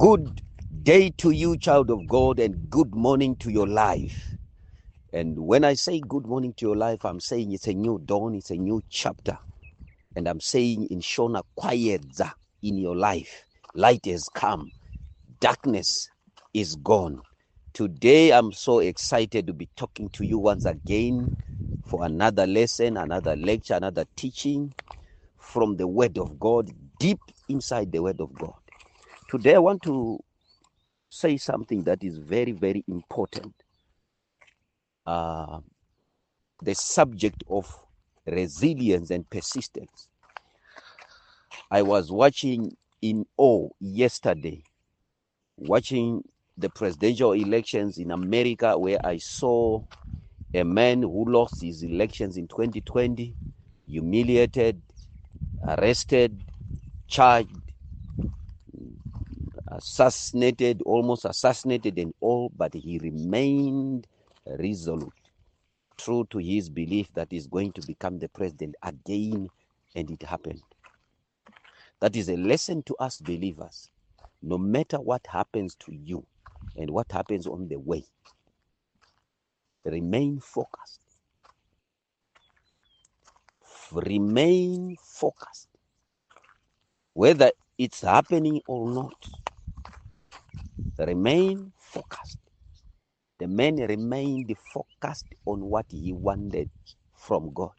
Good day to you, child of God, and good morning to your life. And when I say good morning to your life, I'm saying it's a new dawn, it's a new chapter. And I'm saying in Shona, quietza in your life. Light has come, darkness is gone. Today, I'm so excited to be talking to you once again for another lesson, another lecture, another teaching from the Word of God, deep inside the Word of God. Today, I want to say something that is very, very important. The subject of resilience and persistence. I was watching in awe yesterday, watching the presidential elections in America, where I saw a man who lost his elections in 2020, humiliated, arrested, charged, assassinated, almost assassinated and all, but he remained resolute, true to his belief that he's going to become the president again, and it happened. That is a lesson to us believers. No matter what happens to you and what happens on the way, remain focused. Remain focused. Whether it's happening or not, remain focused. The man remained focused on what he wanted from God.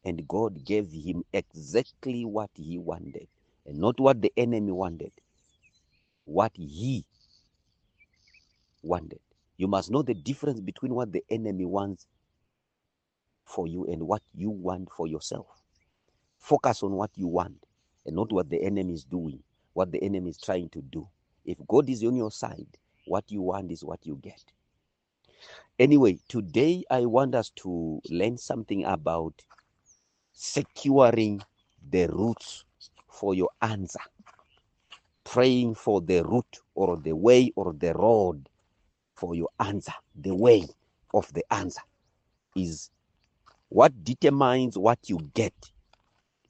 And God gave him exactly what he wanted. And not what the enemy wanted. What he wanted. You must know the difference between what the enemy wants for you and what you want for yourself. Focus on what you want and not what the enemy is doing, what the enemy is trying to do. If God is on your side, what you want is what you get. Anyway, today I want us to learn something about securing the roots for your answer. Praying for the route or the way or the road for your answer. The way of the answer is what determines what you get,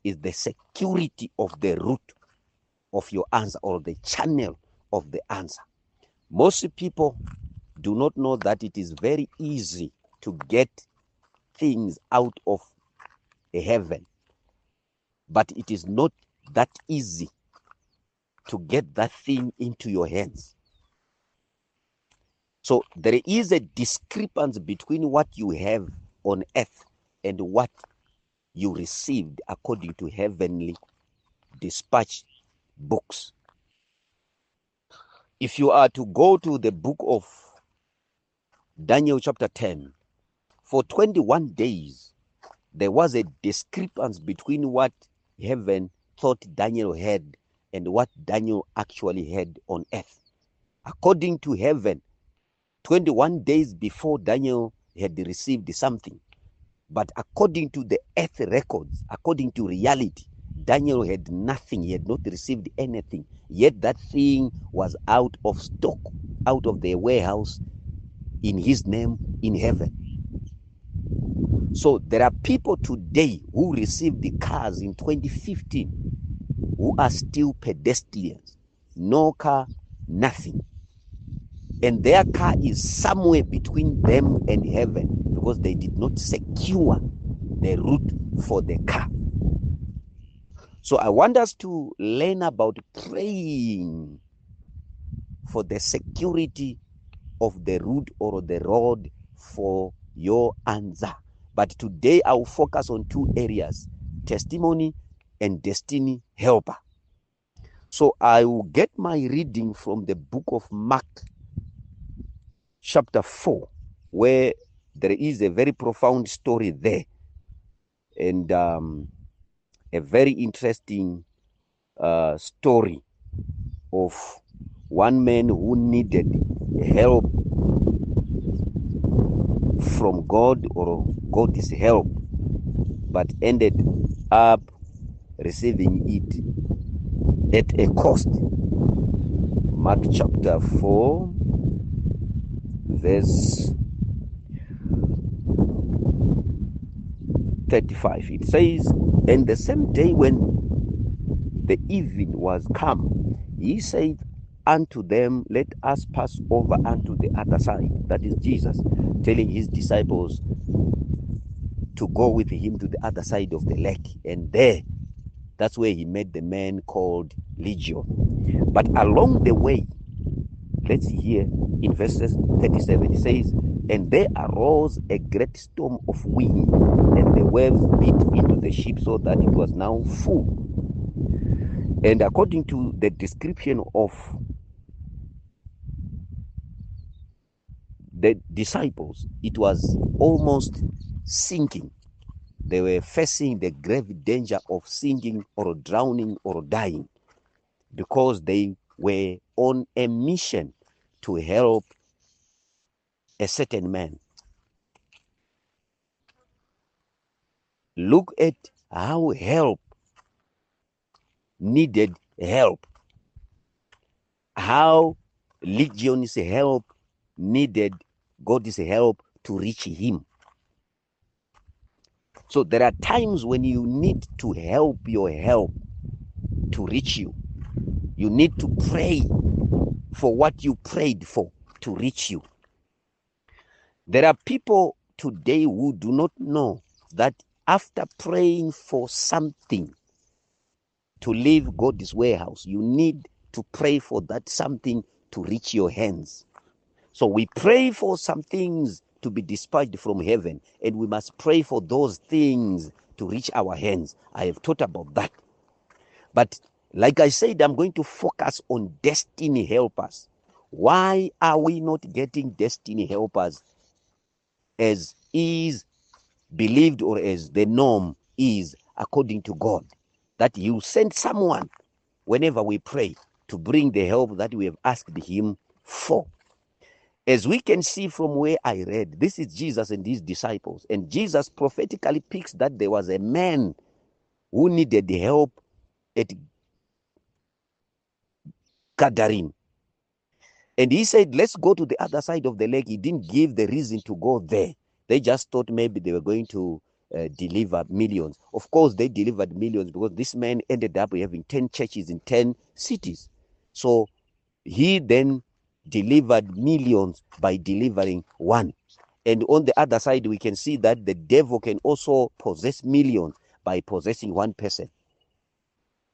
is the security of the route of your answer or the channel of the answer. Most people do not know that it is very easy to get things out of heaven, but it is not that easy to get that thing into your hands. So there is a discrepancy between what you have on earth and what you received according to heavenly dispatch books. If you are to go to the book of Daniel chapter 10, for 21 days, there was a discrepancy between what heaven thought Daniel had and what Daniel actually had on earth. According to heaven, 21 days before Daniel had received something. But according to the earth records, according to reality, Daniel had nothing. He had not received anything. Yet that thing was out of stock, out of the warehouse in his name in heaven. So there are people today who received the cars in 2015 who are still pedestrians. No car, nothing. And their car is somewhere between them and heaven because they did not secure the route for the car. So I want us to learn about praying for the security of the route or the road for your answer. But today I will focus on two areas: testimony and destiny helper. So I will get my reading from the book of Mark chapter 4, where there is a very profound story there, and a very interesting story of one man who needed help from God or God's help, but ended up receiving it at a cost. Mark chapter 4, verse 35. It says, "And the same day when the evening was come, he said unto them, let us pass over unto the other side. That is Jesus telling his disciples to go with him to the other side of the lake. And there, that's where he met the man called Legion. But along the way, let's see here in verses 37, it says, and there arose a great storm of wind, and the waves beat into the ship so that it was now full. And according to the description of the disciples, it was almost sinking. They were facing the grave danger of sinking or drowning or dying, because they were on a mission to help a certain man. Look at how help needed help, how Legion's help needed God's help to reach him. So there are times when you need to help your help to reach you. You need to pray for what you prayed for to reach you. There are people today who do not know that after praying for something to leave God's warehouse, you need to pray for that something to reach your hands. So we pray for some things to be dispatched from heaven, and we must pray for those things to reach our hands. I have taught about that. But like I said, I'm going to focus on destiny helpers. Why are we not getting destiny helpers as is believed or as the norm is according to God? That you send someone whenever we pray to bring the help that we have asked him for. As we can see from where I read, this is Jesus and his disciples. And Jesus prophetically picks that there was a man who needed help at Gadarene. And he said, let's go to the other side of the lake. He didn't give the reason to go there. They just thought maybe they were going to deliver millions. Of course, they delivered millions because this man ended up having 10 churches in 10 cities. So he then delivered millions by delivering one. And on the other side, we can see that the devil can also possess millions by possessing one person.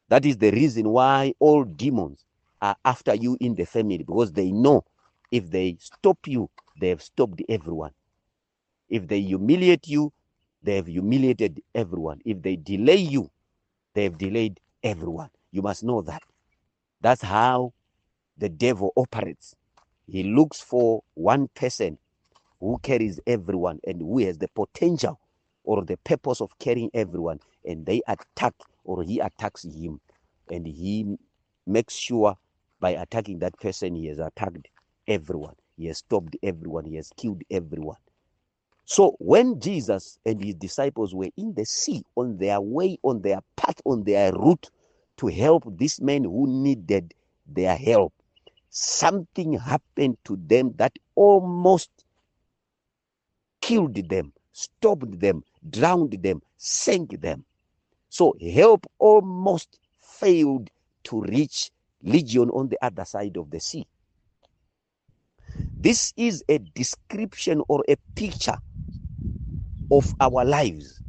That is the reason why all demons are after you in the family, because they know if they stop you, they have stopped everyone. If they humiliate you, they have humiliated everyone. If they delay you, they have delayed everyone. You must know that. That's how the devil operates. He looks for one person who carries everyone and who has the potential or the purpose of carrying everyone, and they attack, or he attacks him, and he makes sure by attacking that person he has attacked everyone, he has stopped everyone, he has killed everyone. So when Jesus and his disciples were in the sea, on their way, on their path, on their route to help this man who needed their help, something happened to them that almost killed them, stopped them, drowned them, sank them. So help almost failed to reach Legion on the other side of the sea. This is a description or a picture of our lives,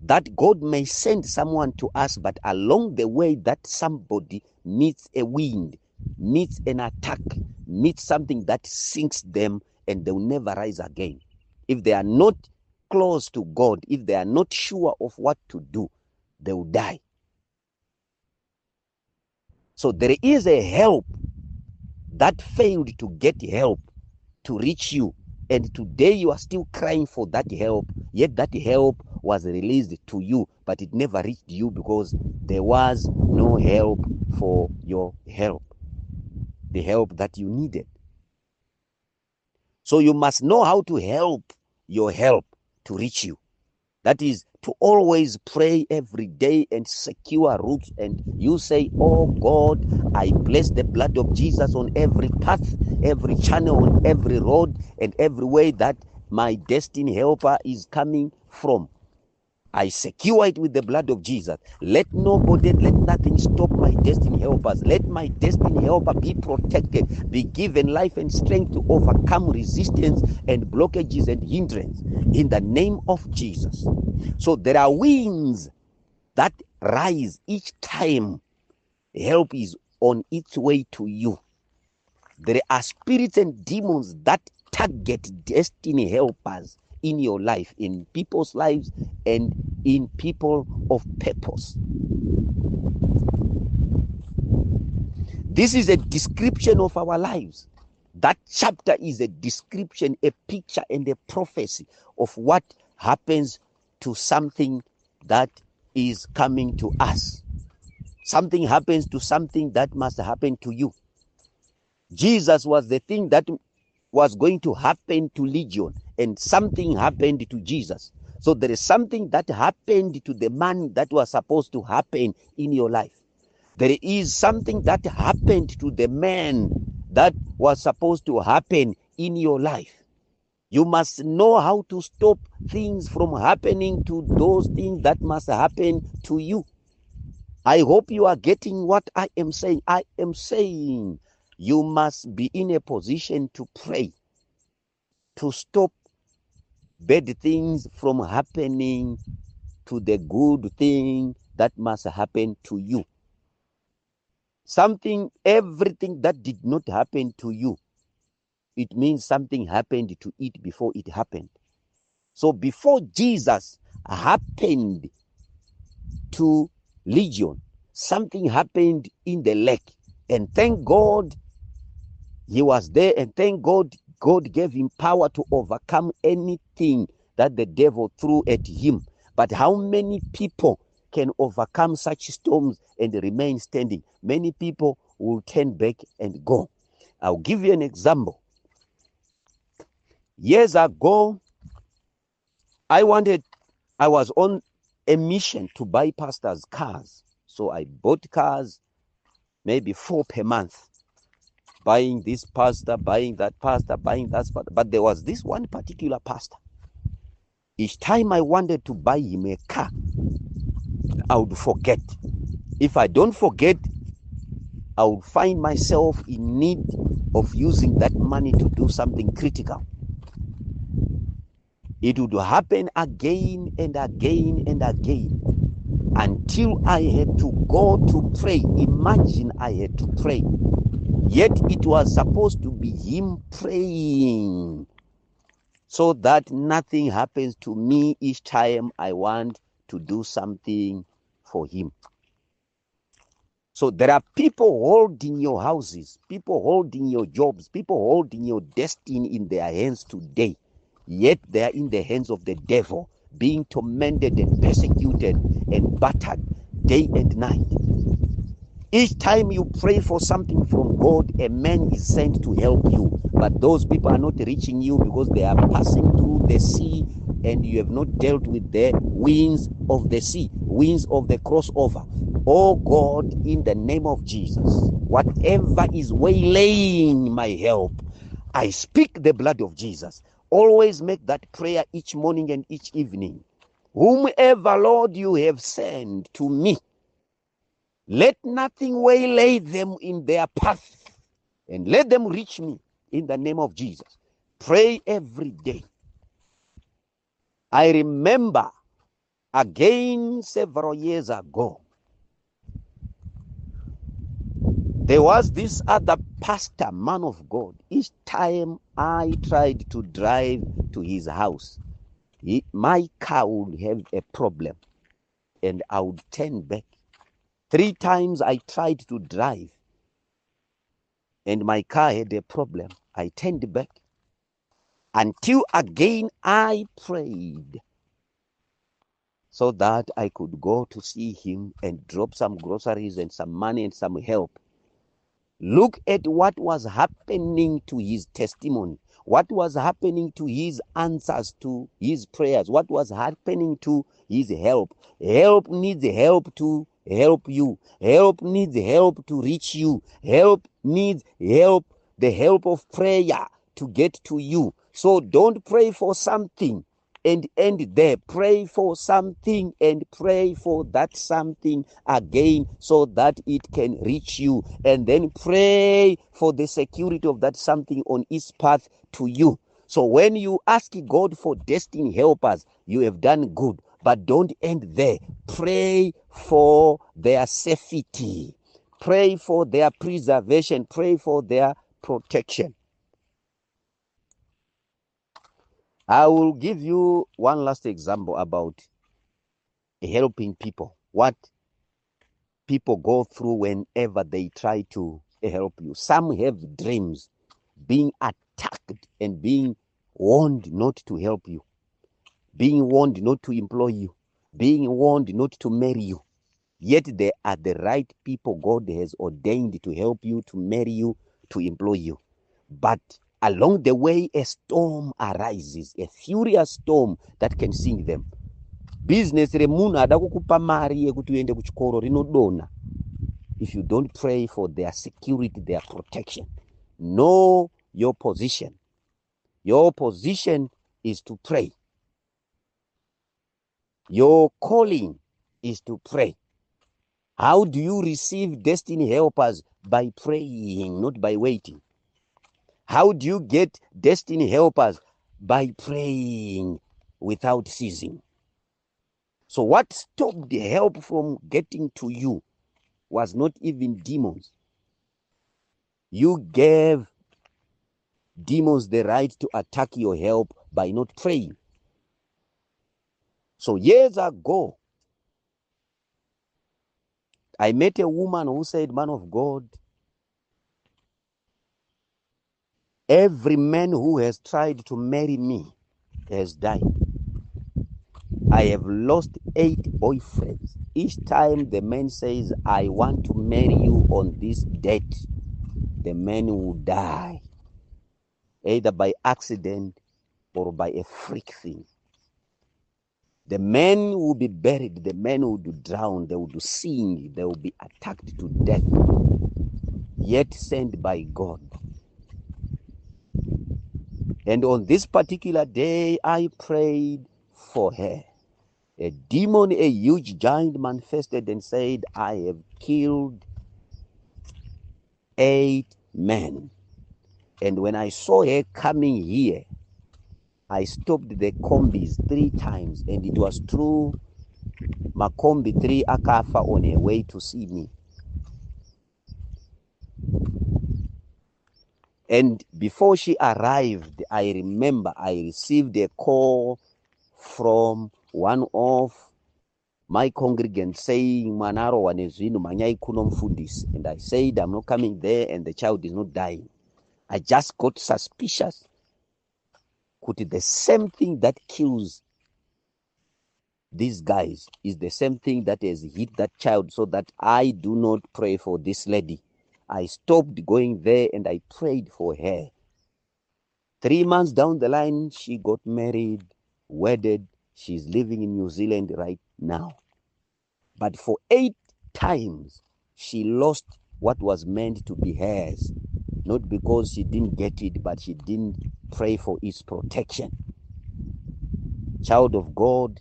that God may send someone to us, but along the way that somebody meets a wind, meets an attack, meets something that sinks them, and they'll never rise again. If they are not close to God, if they are not sure of what to do, they will die. So there is a help that failed to get help to reach you, and today you are still crying for that help, yet that help was released to you, but it never reached you because there was no help for your help, the help that you needed. So you must know how to help your help to reach you. That is to always pray every day and secure routes. And you say, oh God, I bless the blood of Jesus on every path, every channel, on every road, and every way that my destiny helper is coming from. I secure it with the blood of Jesus. Let nobody, let nothing stop my destiny helpers. Let my destiny helper be protected, be given life and strength to overcome resistance and blockages and hindrance in the name of Jesus. So there are winds that rise each time help is on its way to you. There are spirits and demons that target destiny helpers in your life, in people's lives, and in people of purpose. This is a description of our lives. That chapter is a description, a picture, and a prophecy of what happens to something that is coming to us. Something happens to something that must happen to you. Jesus was the thing that was going to happen to Legion, and something happened to Jesus. So there is something that happened to the man that was supposed to happen in your life. There is something that happened to the man that was supposed to happen in your life. You must know how to stop things from happening to those things that must happen to you. I hope you are getting what I am saying. I am saying you must be in a position to pray, to stop bad things from happening to the good thing that must happen to you. Everything that did not happen to you, it means something happened to it before it happened. So before Jesus happened to Legion, something happened in the lake. And thank God he was there, and thank God, God gave him power to overcome anything that the devil threw at him. But how many people can overcome such storms and remain standing? Many people will turn back and go. I'll give you an example. Years ago, I was on a mission to buy pastors' cars. So I bought cars, maybe 4 per month. Buying this pastor, buying that pastor, buying that pastor. But there was this one particular pastor. Each time I wanted to buy him a car, I would forget. If I don't forget, I would find myself in need of using that money to do something critical. It would happen again and again and again until I had to go to pray. Imagine I had to pray. Yet it was supposed to be him praying so that nothing happens to me each time I want to do something for him. So there are people holding your houses, people holding your jobs, people holding your destiny in their hands today. Yet they are in the hands of the devil, being tormented and persecuted and battered day and night. Each time you pray for something from God, a man is sent to help you. But those people are not reaching you because they are passing through the sea, and you have not dealt with the winds of the sea, winds of the crossover. Oh God, in the name of Jesus, whatever is waylaying my help, I speak the blood of Jesus. Always make that prayer each morning and each evening. Whomever, Lord, you have sent to me, let nothing waylay them in their path, and let them reach me in the name of Jesus. Pray every day. I remember again several years ago, there was this other pastor, man of God. Each time I tried to drive to his house, my car would have a problem, and I would turn back. 3 times I tried to drive, and my car had a problem. I turned back. Until again I prayed so that I could go to see him and drop some groceries and some money and some help. Look at what was happening to his testimony, what was happening to his answers to his prayers, what was happening to his help. Help needs help to help you. Help needs help to reach you. Help needs help, the help of prayer to get to you. So don't pray for something and end there. Pray for something and pray for that something again so that it can reach you. And then pray for the security of that something on its path to you. So when you ask God for destiny helpers, you have done good. But don't end there. Pray for their safety. Pray for their preservation. Pray for their protection. I will give you one last example about helping people. What people go through whenever they try to help you. Some have dreams, being attacked and being warned not to help you, being warned not to employ you, being warned not to marry you. Yet they are the right people God has ordained to help you, to marry you, to employ you. But along the way, a storm arises, a furious storm that can sink them. Business remunhu ada kukupa mari yekuti uende kuchikoro rinodonha if you don't pray for their security, their protection. Know your position. Your position is to pray. Your calling is to pray. How do you receive destiny helpers? By praying, not by waiting. How do you get destiny helpers? By praying without ceasing. So what stopped the help from getting to you was not even demons. You gave demons the right to attack your help by not praying. So years ago, I met a woman who said, "Man of God, every man who has tried to marry me has died. I have lost 8 boyfriends. Each time the man says, I want to marry you on this date, the man will die, either by accident or by a freak thing. The men will be buried, the men will drown, they will sink, they will be attacked to death, yet sent by God. And on this particular day, I prayed for her. A demon, a huge giant, manifested and said, I have killed 8 men. And when I saw her coming here, I stopped the combis 3 times, and it was true. Makombi 3 akafa on her way to see me. And before she arrived, I remember I received a call from one of my congregants saying, Manaro wanezvinu manyai kuno mfundisi. And I said, I'm not coming there, and the child is not dying. I just got suspicious. Could the same thing that kills these guys is the same thing that has hit that child, so that I do not pray for this lady. I stopped going there and I prayed for her. 3 months down the line, she got married, wedded. She's living in New Zealand right now. But for 8 times, she lost what was meant to be hers. Not because she didn't get it, but she didn't pray for its protection. Child of God,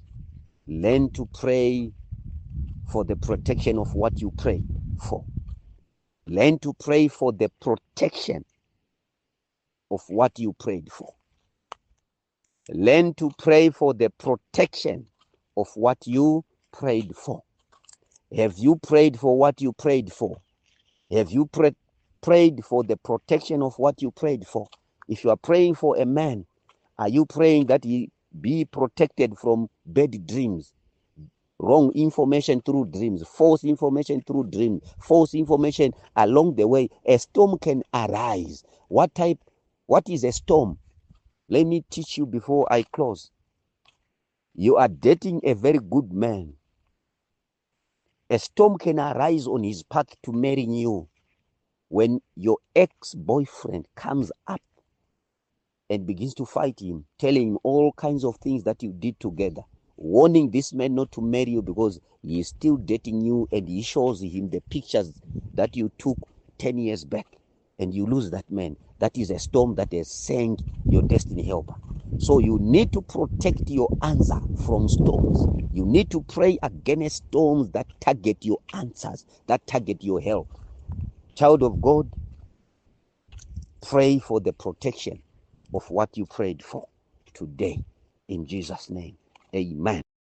learn to pray for the protection of what you pray for. Learn to pray for the protection of what you prayed for. Learn to pray for the protection of what you prayed for. Have you prayed for what you prayed for? Have you prayed for the protection of what you prayed for? If you are praying for a man, are you praying that he be protected from bad dreams, wrong information through dreams, false information through dreams, false information along the way? A storm can arise. What is a storm? Let me teach you before I close. You are dating a very good man. A storm can arise on his path to marrying you when your ex-boyfriend comes up and begins to fight him, telling him all kinds of things that you did together, warning this man not to marry you because he is still dating you, and he shows him the pictures that you took 10 years back, and you lose that man. That is a storm that has sank your destiny helper. So you need to protect your answer from storms. You need to pray against storms that target your answers, that target your health. Child of God, pray for the protection of what you prayed for today. In Jesus' name, amen.